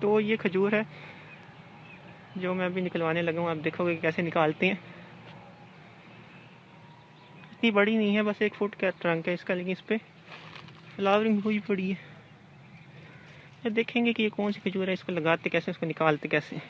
तो ये खजूर है जो मैं अभी निकलवाने लगा हूँ। आप देखोगे कैसे निकालते हैं। इतनी बड़ी नहीं है, बस 1 फुट का ट्रंक है इसका, लेकिन इस पर फ्लावरिंग हुई पड़ी है। ये देखेंगे कि ये कौन सी खजूर है, इसको लगाते कैसे, इसको निकालते कैसे।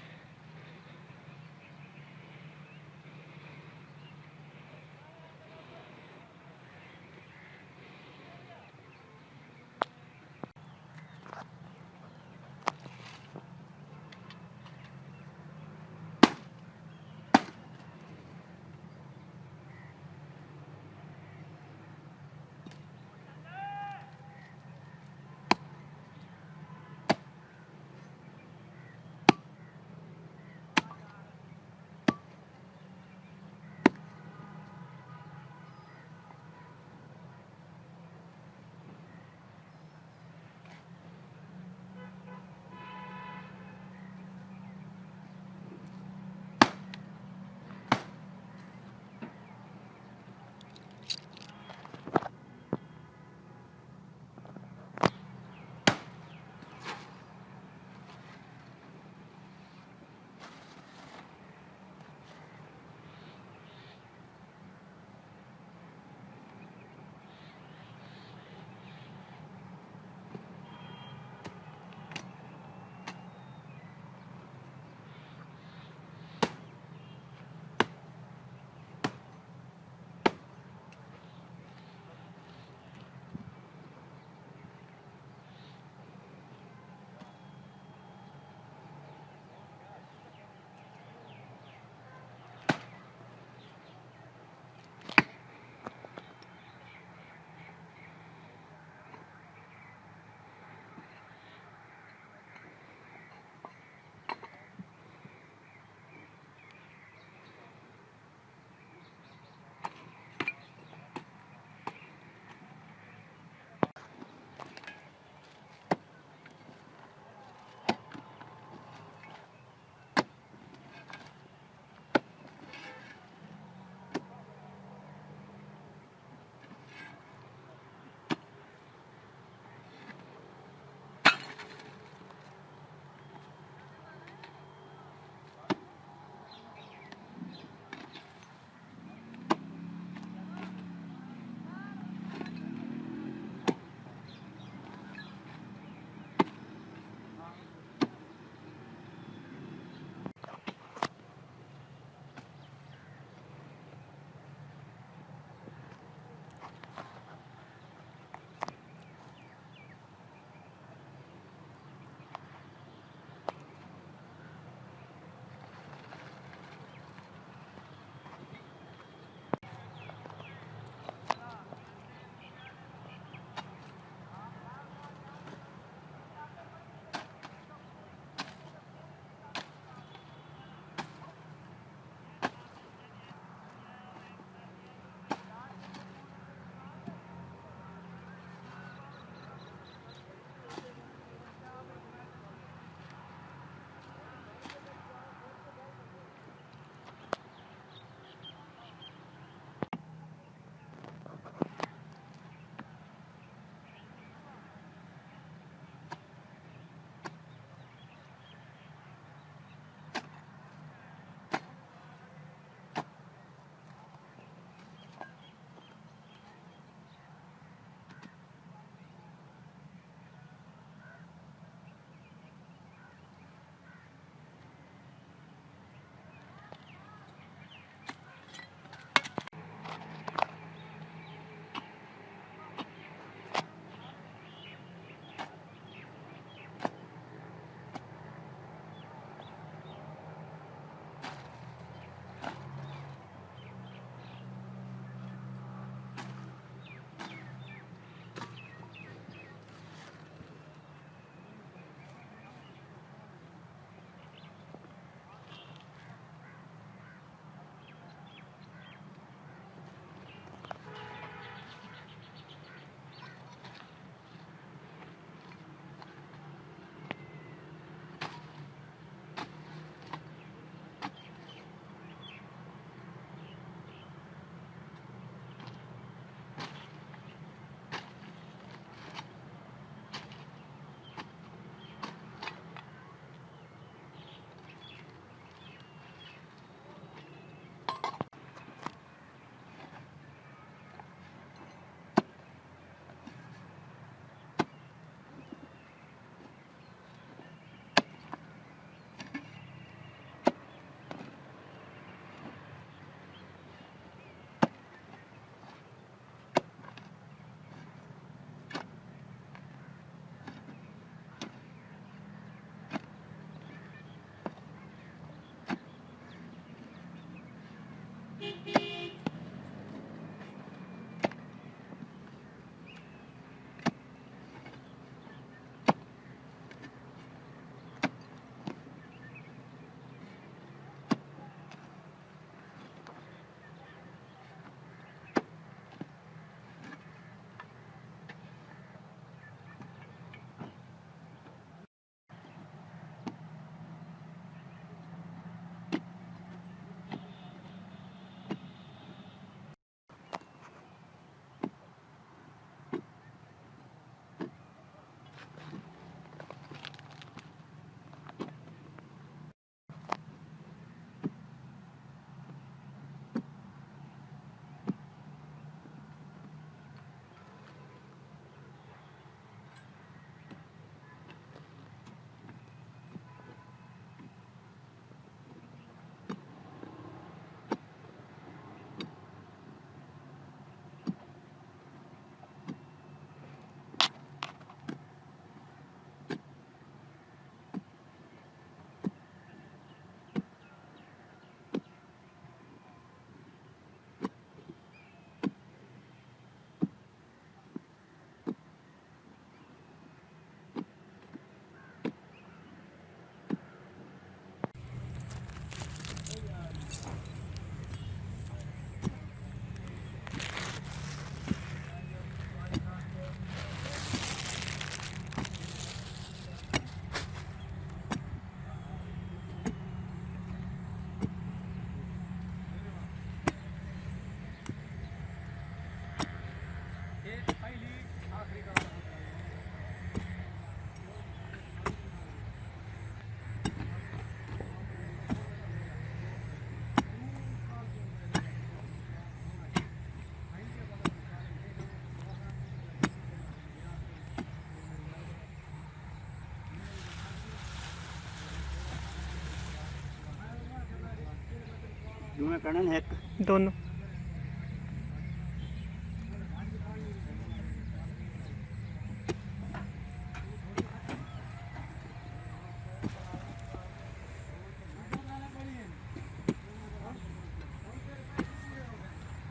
में करना है दोनों।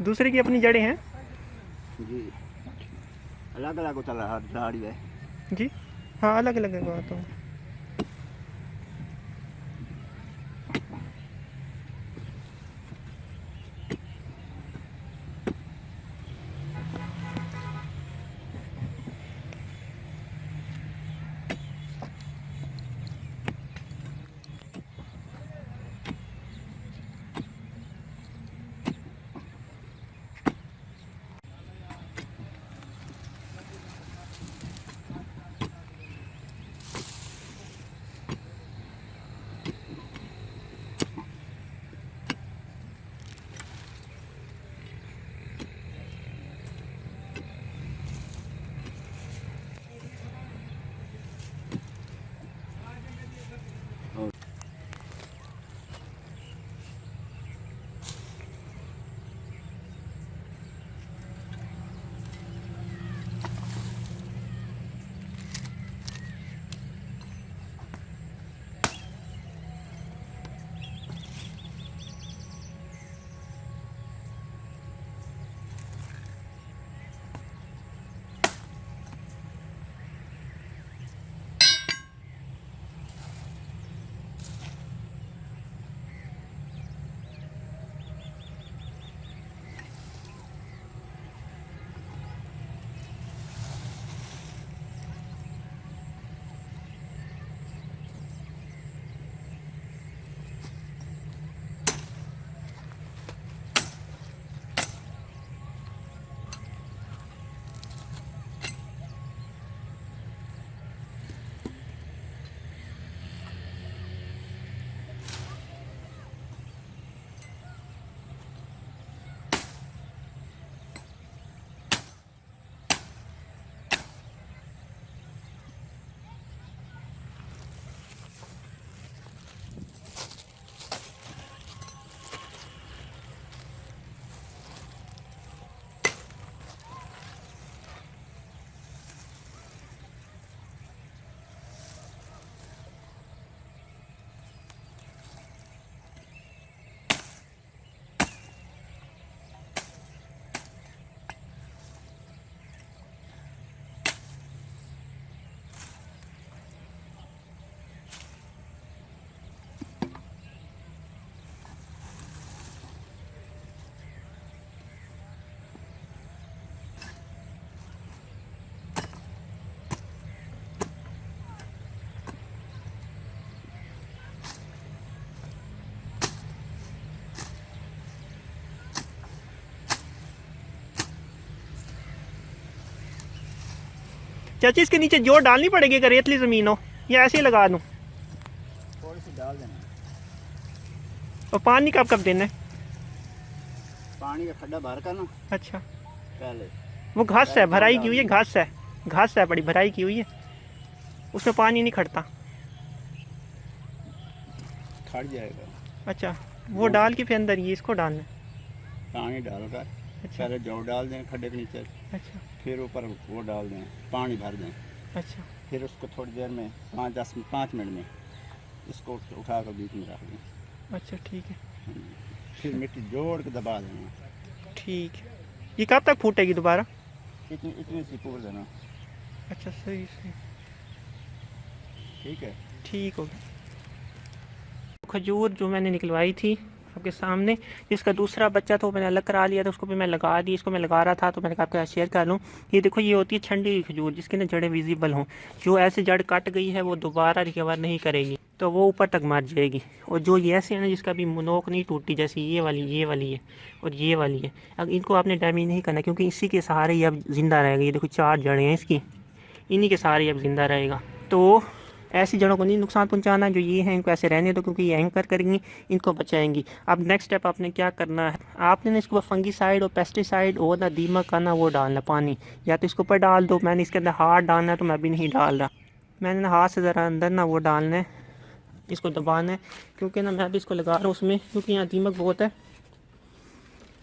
दूसरे की अपनी जड़ें हैं जी, अलग अलग होता है झाड़ी है जी। हाँ अलग अलग बात हूँ। चाची इसके नीचे जोड़ डालनी पड़ेगी अगर रेतली ज़मीन हो, या ऐसे ही लगा दूँ? थोड़ी सी डाल देना। और पानी कब कब देना है? पानी का खड्डा भर कर ना। अच्छा पहले वो घास है भराई की हुई है, घास है बड़ी भराई की हुई है, उसमें पानी नहीं खड़ता। खड़ जाएगा। अच्छा वो डाल के फिर अंदर ये इसको डालना है? पानी डालकर अच्छा पहले जौ डाल दें खड्डे के नीचे, अच्छा फिर ऊपर वो डाल दें, पानी भर दें। अच्छा फिर उसको थोड़ी देर में 5 मिनट में इसको उठाकर बीच में रख दें। अच्छा ठीक है। फिर मिट्टी जोड़ के दबा देना। ठीक है। ये कब तक फूटेगी दोबारा? इतनी सी पूर देना। अच्छा सही सही ठीक है, ठीक हो गया। खजूर जो मैंने निकलवाई थी आपके सामने, जिसका दूसरा बच्चा तो मैंने अलग करा लिया था, उसको भी मैं लगा दी। इसको मैं लगा रहा था तो मैंने कहा आपके साथ शेयर कर लूँ। ये देखो ये होती है ठंडी हुई खजूर जिसकी ना जड़ें विजिबल हों। जो ऐसे जड़ कट गई है वो दोबारा रिकवर नहीं करेगी, तो वो ऊपर तक मर जाएगी। और जो ये ऐसे है ना जिसका भी नोक नहीं टूटी, जैसे ये वाली है और ये वाली है, अब इनको आपने डैमेज नहीं करना क्योंकि इसी के सहारे ये अब ज़िंदा रहेगा। ये देखो 4 जड़ें हैं इसकी, इन्हीं के सहारे अब ज़िंदा रहेगा। तो ऐसी जड़ों को नहीं नुकसान पहुंचाना, जो ये हैं इनको ऐसे रहने दो क्योंकि ये एंकर करेंगी, इनको बचाएंगी। अब नेक्स्ट स्टेप आपने क्या करना है, आपने ना इसको फंगीसाइड और पेस्टिसाइड और ना दीमक का ना वो डालना पानी, या तो इसके ऊपर डाल दो। मैंने इसके अंदर हाथ डालना है तो मैं भी नहीं डाल रहा, मैंने ना हाथ से ज़रा अंदर ना वो डालना है, इसको दबाना है क्योंकि ना मैं भी इसको लगा रहा हूँ उसमें, क्योंकि यहाँ दीमक बहुत है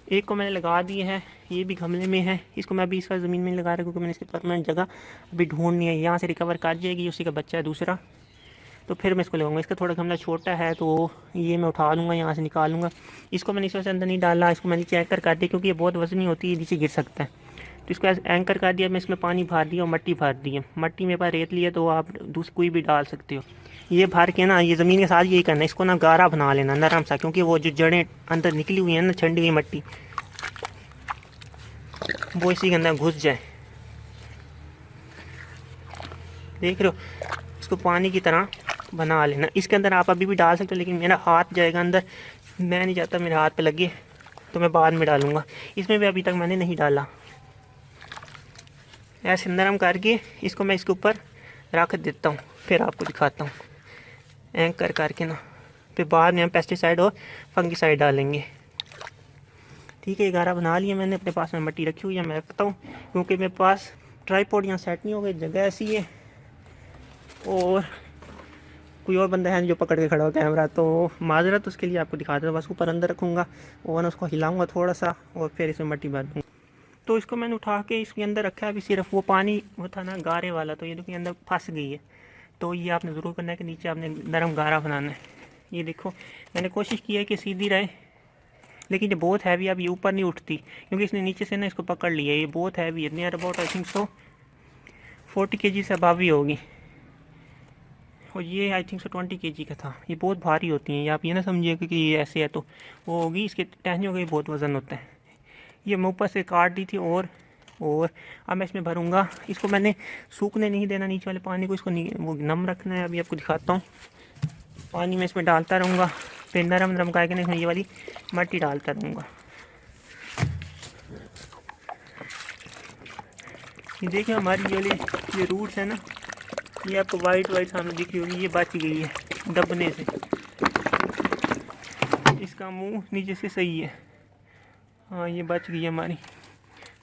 एक को मैंने लगा दिए है, ये भी गमले में है। इसको मैं अभी इस बार ज़मीन में नहीं लगा रहा क्योंकि मैंने इसकी परमानेंट जगह अभी ढूंढनी है। यहाँ से रिकवर कर जाएगी, उसी का बच्चा है दूसरा, तो फिर मैं इसको लगाऊंगा। इसका थोड़ा गमला छोटा है तो ये मैं उठा लूँगा, यहाँ से निकालूंगा। इसको मैंने इस वजह से अंदर नहीं डाला, इसको मैंने नीचे एंकर कर दिया क्योंकि ये बहुत वजनी होती है, नीचे गिर सकता है। तो इसको एंकर कर दिया, मैं इसमें पानी भर दिया और मट्टी भर दी है। मट्टी मेरे पास रेत ली है तो आप दूसरी कोई भी डाल सकते हो। ये भर के ना, ये ज़मीन के साथ यही करना है, इसको ना गारा बना लेना नरम सा, क्योंकि वो जो जड़ें अंदर निकली हुई हैं ना, छंडी हुई मट्टी, वो इसी के अंदर घुस जाए। देख रहे हो, इसको पानी की तरह बना लेना। इसके अंदर आप अभी भी डाल सकते हो, लेकिन मेरा हाथ जाएगा अंदर, मैं नहीं चाहता मेरे हाथ पे लगे, तो मैं बाद में डालूंगा। इसमें भी अभी तक मैंने नहीं डाला। ऐसे नरम करके इसको मैं इसके ऊपर रख देता हूँ, फिर आपको दिखाता हूँ एंकर करके ना। फिर बाद में हम पेस्टिसाइड और फंगिसाइड डालेंगे। ठीक है, 11 बना लिया मैंने। अपने पास में मट्टी रखी हुई है, मैं रखता हूँ क्योंकि मेरे पास ट्राईपॉड यहाँ सेट नहीं हो गई, जगह ऐसी है और कोई और बंदा है जो पकड़ के खड़ा हो कैमरा, तो माजरत उसके लिए आपको दिखा देता हूँ। बस ऊपर अंदर रखूँगा और उसको हिलाऊँगा थोड़ा सा और फिर इसमें मट्टी भर दूँगा। तो इसको मैंने उठा के इसके अंदर रखा है। अभी सिर्फ वो पानी वो था ना गारे वाला, तो ये देखो अंदर फंस गई है। तो ये आपने ज़रूर करना है कि नीचे आपने नरम गारा बनाना है। ये देखो, मैंने कोशिश की है कि सीधी रहे, लेकिन ये बहुत हैवी, अब ये ऊपर नहीं उठती क्योंकि इसने नीचे से ना इसको पकड़ लिया। ये बहुत हैवी है, near about I think so 40 kg से अबव ही होगी, और ये आई थिंक सो 20 kg का था। ये बहुत भारी होती हैं, ये आप ये ना समझिए कि ये ऐसे है तो वो होगी, इसके टहनियों का बहुत वज़न होता है। ये मैं ऊपर से काट दी थी और अब मैं इसमें भरूँगा। इसको मैंने सूखने नहीं देना नीचे वाले पानी को, इसको वो नम रखना है। अभी आपको दिखाता हूँ। पानी में इसमें डालता रहूँगा, फिर नरम नरम करके ना इसमें ये वाली मट्टी डालता रहूँगा। ये देखिए हमारी ये रूट्स है ना, ये आपको वाइट सामने दिख रही होगी, ये बच गई है दबने से। इसका मुंह नीचे से सही है, हाँ ये बच गई है हमारी।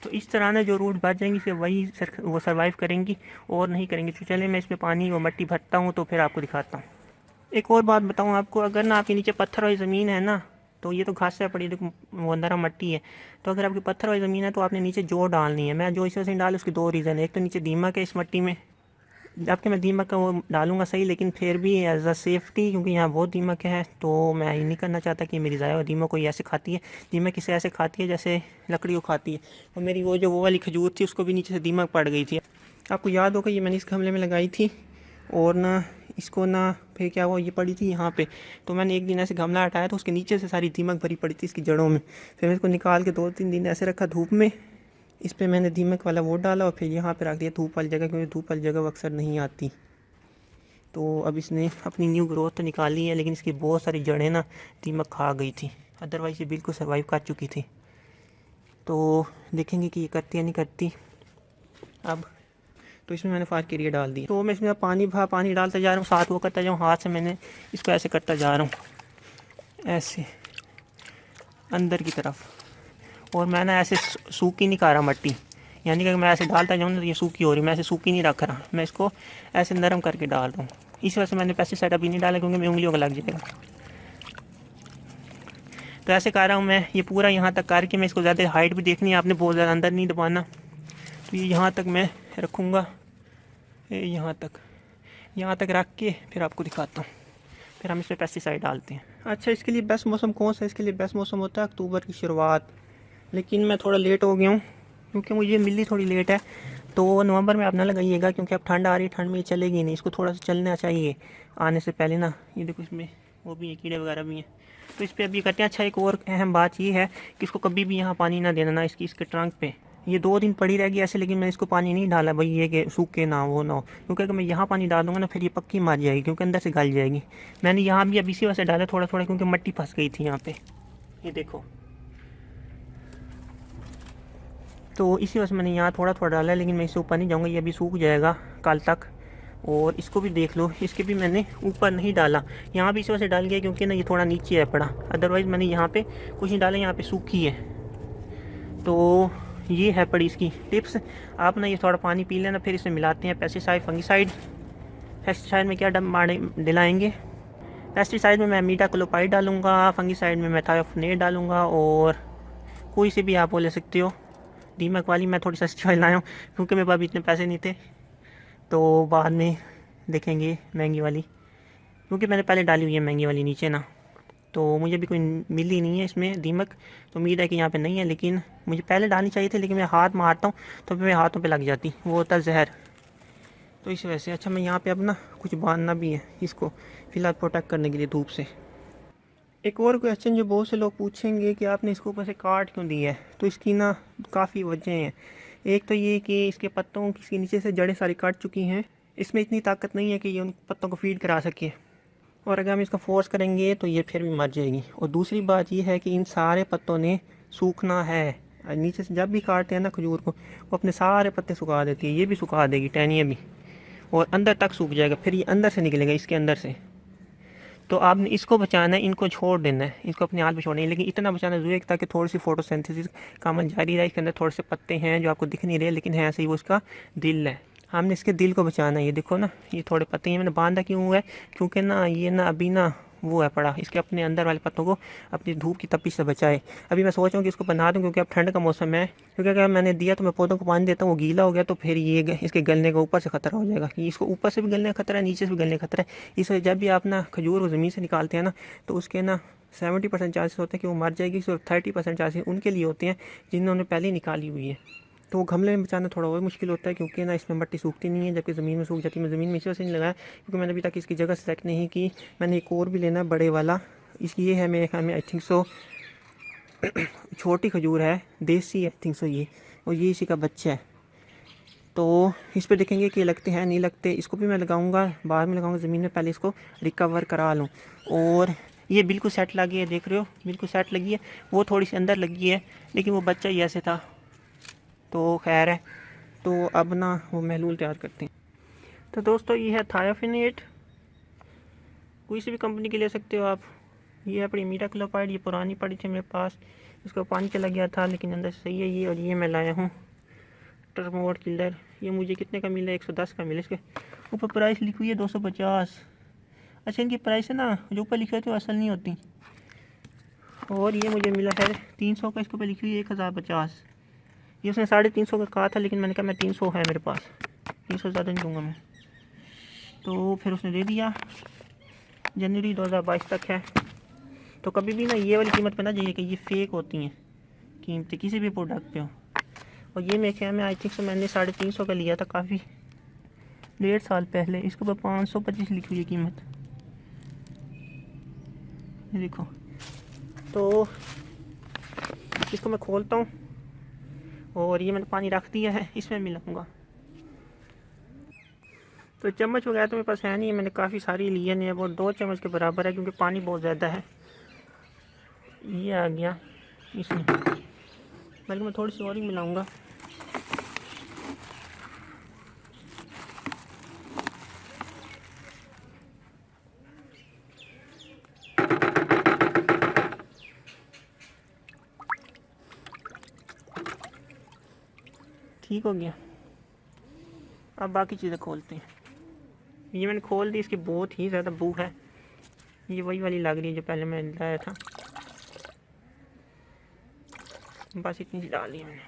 तो इस तरह ना जो रूट बच जाएंगी सिर्फ वही वो सर्वाइव करेंगी और नहीं करेंगी। तो चले मैं इसमें पानी और मट्टी भरता हूँ तो फिर आपको दिखाता हूँ। एक और बात बताऊँ आपको, अगर ना आपके नीचे पत्थर वाली ज़मीन है ना, तो ये तो घास से पड़ी, देखो वो नरम मट्टी है, तो अगर आपकी पत्थर वाली ज़मीन है तो आपने नीचे जो डालनी है। मैं जो इस वजह से डाल, उसके 2 रीज़न है। एक तो नीचे दीमक है इस मट्टी में, जबकि मैं दीमक का वो डालूंगा सही, लेकिन फिर भी एज अ सेफ्टी, क्योंकि यहाँ बहुत दीमक है, तो मैं ये नहीं करना चाहता कि मेरी ज़ाया दीमक को ये ऐसे खाती है। दीमक इसे ऐसे खाती है जैसे लकड़ी को खाती है। और मेरी वो वाली खजूर थी, उसको भी नीचे से दीमक पड़ गई थी। आपको याद होगा ये मैंने इस गमले में लगाई थी, और ना इसको ना फिर क्या हुआ, ये पड़ी थी यहाँ पे, तो मैंने एक दिन ऐसे गमला हटाया तो उसके नीचे से सारी दीमक भरी पड़ी थी इसकी जड़ों में। फिर मैं इसको निकाल के 2-3 दिन ऐसे रखा धूप में, इस पर मैंने दीमक वाला वो डाला और फिर यहाँ पे रख दिया धूप वाली जगह, क्योंकि धूप वाली जगह अक्सर नहीं आती। तो अब इसने अपनी न्यू ग्रोथ तो निकाली है, लेकिन इसकी बहुत सारी जड़ें ना दीमक खा गई थी, अदरवाइज़ ये बिल्कुल सर्वाइव कर चुकी थी। तो देखेंगे कि ये करती या नहीं करती। अब तो इसमें मैंने फार एरिया डाल दी, तो मैं इसमें पानी डालता जा रहा हूँ, साथ वो करता जाऊँ, हाथ से मैंने इसको ऐसे करता जा रहा हूँ, ऐसे अंदर की तरफ। और मैं ना ऐसे सूखी नहीं कर रहा मट्टी, यानी कि मैं ऐसे डालता जाऊँ ना तो ये सूखी हो रही, मैं ऐसे सूखी नहीं रख रहा, मैं इसको ऐसे नरम करके डाल रहा हूँ। इस वजह से मैंने पेस्टिसाइड अभी नहीं डाला क्योंकि मेरी उंगलियों को लग जाएगा। तो ऐसे कर रहा हूँ मैं, ये पूरा यहाँ तक करके, मैं इसको ज़्यादा हाइट भी देखनी है आपने, बहुत ज़्यादा अंदर नहीं दबाना। तो ये यहाँ तक मैं रखूँगा, यहाँ तक रख के फिर आपको दिखाता हूँ, फिर हम इसमें पेस्टिसाइड डालते हैं। अच्छा, इसके लिए बेस्ट मौसम कौन सा है? इसके लिए बेस्ट मौसम होता है अक्टूबर की शुरुआत, लेकिन मैं थोड़ा लेट हो गया हूँ क्योंकि मुझे मिली थोड़ी लेट है। तो नवंबर में आप ना लगाइएगा क्योंकि अब ठंड आ रही है, ठंड में ये चलेगी नहीं, इसको थोड़ा सा चलना चाहिए आने से पहले ना। ये देखो इसमें वो भी है, कीड़े वगैरह भी हैं, तो इस पर अभी करते हैं। अच्छा, एक और अहम बात ये है कि इसको कभी भी यहाँ पानी ना देना ना, इसके ट्रंक पे। ये 2 दिन पड़ी रहेगी ऐसे, लेकिन मैंने इसको पानी नहीं डाला भाई, ये कि सूखे ना वो ना हो, क्योंकि अगर मैं यहाँ पानी डाल दूँगा ना फिर ये पक्की मर जाएगी क्योंकि अंदर से गल जाएगी। मैंने यहाँ भी अब इसी वजह से डाला थोड़ा थोड़ा, क्योंकि मट्टी फंस गई थी यहाँ पे, ये देखो। तो इसी वजह से मैंने यहाँ थोड़ा थोड़ा डाला है, लेकिन मैं इससे ऊपर नहीं जाऊँगा, ये अभी सूख जाएगा कल तक। और इसको भी देख लो, इसके भी मैंने ऊपर नहीं डाला, यहाँ भी इस वजह से डाल गया क्योंकि ना ये थोड़ा नीचे है पड़ा, अदरवाइज़ मैंने यहाँ पे कुछ नहीं डाला, यहाँ पे सूखी है। तो ये है पड़ी इसकी टिप्स। आप ना ये थोड़ा पानी पी लेना, फिर इसमें मिलाते हैं पेस्टिसाइड फंगिसाइड। पेस्टिसाइड में क्या दिलाएंगे? पेस्टिसाइड में मैं मीटाक्लोपाइड डालूंगा, फंगिसाइड में मैं थायोफनेट डालूंगा, और कोई से भी आप वो ले सकते हो। दीमक वाली मैं थोड़ी सस्ती वाली लाया हूँ क्योंकि मेरे पास भी इतने पैसे नहीं थे, तो बाद में देखेंगे महंगी वाली, क्योंकि मैंने पहले डाली हुई है महंगी वाली नीचे ना, तो मुझे भी कोई मिली नहीं है इसमें दीमक, तो उम्मीद है कि यहाँ पे नहीं है, लेकिन मुझे पहले डालनी चाहिए थी, लेकिन मैं हाथ मारता हूँ तो फिर मेरे हाथों पे लग जाती, वो होता है जहर, तो इस वजह से। अच्छा, मैं यहाँ पे अब ना कुछ बांधना भी है इसको फ़िलहाल प्रोटेक्ट करने के लिए धूप से। एक और क्वेश्चन जो बहुत से लोग पूछेंगे कि आपने इसको ऊपर से काट क्यों दिया है, तो इसकी ना काफ़ी वजह हैं। एक तो ये कि इसके पत्तों की नीचे से जड़ें सारी कट चुकी हैं, इसमें इतनी ताकत नहीं है कि ये उन पत्तों को फीड करा सके, और अगर हम इसको फोर्स करेंगे तो ये फिर भी मर जाएगी। और दूसरी बात ये है कि इन सारे पत्तों ने सूखना है, नीचे से जब भी काटते हैं ना खजूर को, वो अपने सारे पत्ते सुखा देती है, ये भी सुखा देगी, टहनियाँ भी, और अंदर तक सूख जाएगा, फिर ये अंदर से निकलेगा इसके अंदर से। तो आपने इसको बचाना है, इनको छोड़ देना है, इसको अपने हाथ में छोड़ना है, लेकिन इतना बचाना जरूरी है ताकि थोड़ी सी फोटोसिंथेसिस का अमल जारी रहे। इसके अंदर थोड़े से पत्ते हैं जो आपको दिख नहीं रहे, लेकिन है ऐसे ही वो उसका दिल है। हमने इसके दिल को बचाना है। ये देखो ना, ये थोड़े पत्ते हैं, मैंने बांधा क्यों हुआ है, क्योंकि ना ये ना अभी ना वो है पड़ा, इसके अपने अंदर वाले पत्तों को अपनी धूप की तपिश से बचाए। अभी मैं सोच रहा हूँ कि इसको बना दूँ, क्योंकि अब ठंड का मौसम है, क्योंकि अगर मैंने दिया तो मैं पौधों को पानी देता हूँ, वो गीला हो गया तो फिर ये इसके गलने का ऊपर से खतरा हो जाएगा, कि इसको ऊपर से भी गलने का खतरा है, नीचे से भी गलने का खतरा है। इसलिए जब भी आप ना खजूर को ज़मीन से निकालते हैं ना, तो उसके ना 70% चांसेस होते हैं कि वो मर जाएगी, सिर्फ 30% चांसेस उनके लिए होते हैं जिन्होंने पहले ही निकाली हुई है। तो वो गमले में बचाना थोड़ा और मुश्किल होता है, क्योंकि ना इसमें मिट्टी सूखती नहीं है, जबकि ज़मीन में सूख जाती है। मैं ज़मीन में इसी वजह से नहीं लगाया क्योंकि मैंने अभी तक इसकी जगह सेलेक्ट नहीं की। मैंने एक और भी लेना है बड़े वाला, इसकी ये है मेरे ख्याल में, आई थिंक सो छोटी खजूर है, देसी आई थिंक सो ये, और ये इसी का बच्चा है। तो इस पर देखेंगे कि लगते हैं नहीं लगते, इसको भी मैं लगाऊंगा, बाद में लगाऊंगा ज़मीन में, पहले इसको रिकवर करा लूँ। और ये बिल्कुल सेट लगी है, देख रहे हो बिल्कुल सेट लगी है, वो थोड़ी सी अंदर लगी है, लेकिन वो बच्चा ही ऐसे था, तो खैर है। तो अब ना वो महलूल तैयार करते हैं। तो दोस्तों ये है थायोफिनेट, कोई सी भी कंपनी की ले सकते हो आप। ये है अपनी मीडाक्लोपाइड, ये पुरानी पड़ी थी मेरे पास, इसको पानी चला गया था, लेकिन अंदर से सही है ये। और ये मैं लाया हूँ टर्मोड किलर, ये मुझे कितने का मिला, 110 का मिला। इसके ऊपर प्राइस लिखी हुई है 250। अच्छा, इनकी प्राइस है ना जो ऊपर लिखी होती है वो असल नहीं होती। और ये मुझे मिला है 300 का, इसके ऊपर लिखी हुई है 1050। ये उसने 350 का कहा था, लेकिन मैंने कहा मैं 300 है मेरे पास, 300 ज़्यादा नहीं दूँगा मैं, तो फिर उसने दे दिया। जनवरी 2022 तक है। तो कभी भी ना ये वाली कीमत पे ना जाइए कि ये फेक होती हैं कीमतें किसी भी प्रोडक्ट पे हो। और ये मेरे ख्याल में आई थिंक सो मैंने 350 का लिया था, काफ़ी 1.5 साल पहले। इसके ऊपर 525 लिखी हुई है कीमत, ये देखो। तो इसको मैं खोलता हूँ, और ये मैंने पानी रख दिया है, इसमें मिलाऊंगा। तो चम्मच वगैरह तो मेरे पास है नहीं है, मैंने काफ़ी सारी लिए नहीं है, वो 2 चम्मच के बराबर है, क्योंकि पानी बहुत ज़्यादा है। ये आ गया इसमें, बल्कि मैं थोड़ी सी और ही मिलाऊंगा। ठीक हो गया। अब बाकी चीज़ें खोलते हैं। ये मैंने खोल दी, इसकी बहुत ही ज़्यादा बू है, ये वही वाली लग रही है जो पहले मैंने लाया था, बस इतनी सी डाल ली मैंने।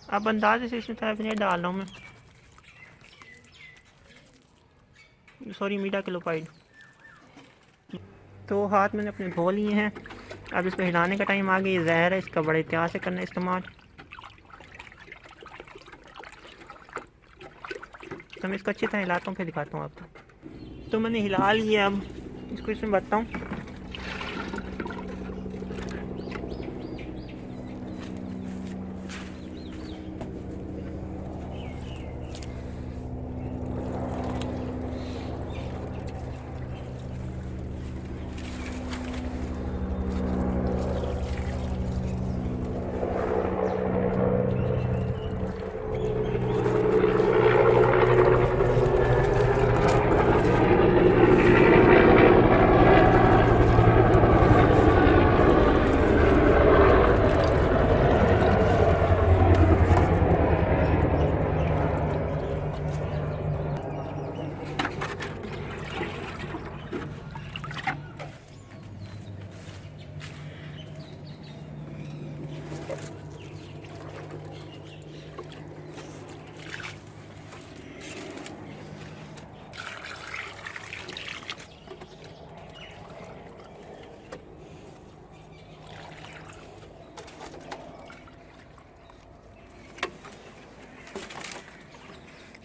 अब अंदाजे से इसमें थायोफिनेट डाल रहा हूँ मैं, सॉरी मीडाक्लोपाइड। तो हाथ मैंने अपने धो लिए हैं, अब इसको हिलाने का टाइम आ गया। ये जहर है, इसका बड़े एहतियात से करना है इस्तेमाल। तो मैं इसको अच्छी तरह हिलाता हूँ, फिर दिखाता हूँ आपको। तो मैंने हिला लिया, अब इसको इसमें भरता हूँ।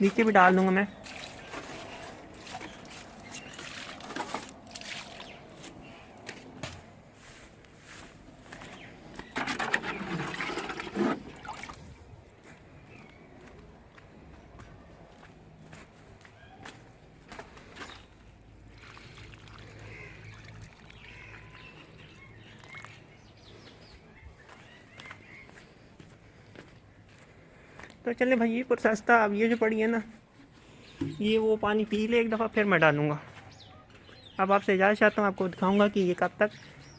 नीचे भी डाल दूंगा मैं। तो चले भाई, ये प्रोसेस था। अब ये जो पड़ी है ना, ये वो पानी पी ले एक दफ़ा, फिर मैं डालूँगा। अब आपसे इजाज़त चाहता हूँ, आपको दिखाऊंगा कि ये कब तक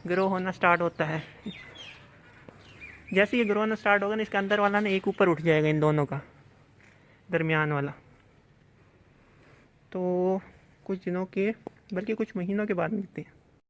ग्रो होना स्टार्ट होता है। जैसे ये ग्रो होना स्टार्ट होगा ना, इसके अंदर वाला ना एक ऊपर उठ जाएगा, इन दोनों का दरमियान वाला। तो कुछ दिनों के, बल्कि कुछ महीनों के बाद मिलते हैं।